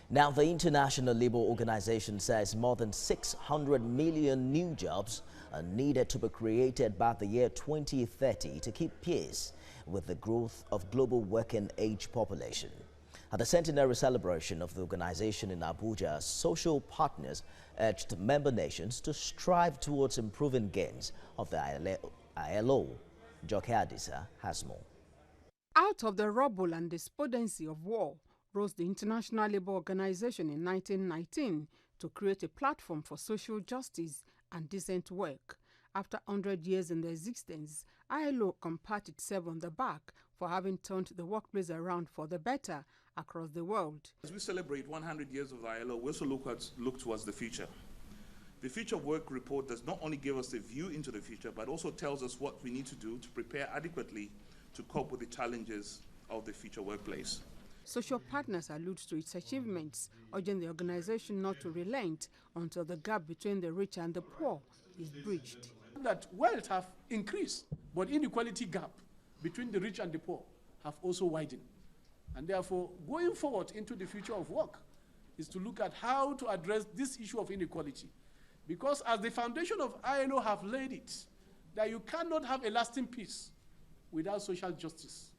Now, the International Labour Organization says more than 600 million new jobs are needed to be created by the year 2030 to keep pace with the growth of global working age population. At the centenary celebration of the organization in Abuja, social partners urged member nations to strive towards improving gains of the ILO. Joke Adisa has more. Out of the rubble and despondency of war rose the International Labour Organization in 1919 to create a platform for social justice and decent work. After 100 years in their existence, ILO can pat itself on the back for having turned the workplace around for the better across the world. As we celebrate 100 years of the ILO, we also look towards the future. The Future Work Report does not only give us a view into the future, but also tells us what we need to do to prepare adequately to cope with the challenges of the future workplace. Social partners allude to its achievements, urging the organization not to relent until the gap between the rich and the poor is bridged. That wealth have increased, but inequality gap between the rich and the poor have also widened. And therefore, going forward into the future of work is to look at how to address this issue of inequality. Because as the foundation of ILO have laid it, that you cannot have a lasting peace without social justice.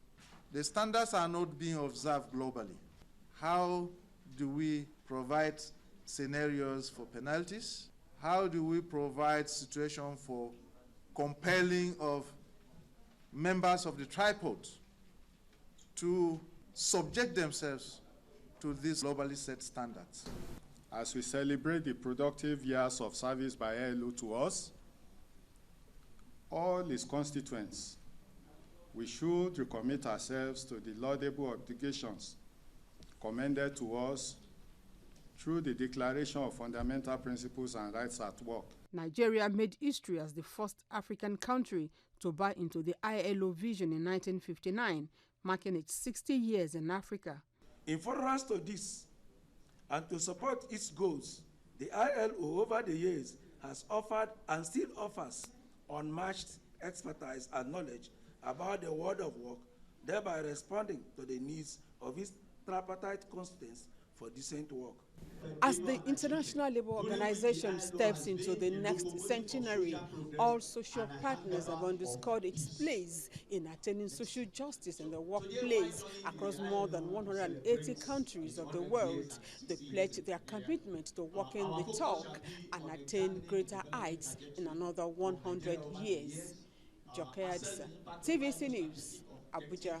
The standards are not being observed globally. How do we provide scenarios for penalties? How do we provide situation for compelling of members of the tripod to subject themselves to these globally set standards? As we celebrate the productive years of service by ILO to us, all its constituents, we should recommit ourselves to the laudable obligations commended to us through the Declaration of Fundamental Principles and Rights at Work. Nigeria made history as the first African country to buy into the ILO vision in 1959, marking its 60 years in Africa. In furtherance to this, and to support its goals, the ILO over the years has offered and still offers unmatched expertise and knowledge about the world of work, thereby responding to the needs of its tripartite constituents for decent work. As the International Labour Organization steps into the next centenary, all social partners have underscored its place in attaining social justice in the workplace across more than 180 countries of the world. They pledge their commitment to walking the talk and attain greater heights in another 100 years. Joke Adisa, TVC News, Abuja.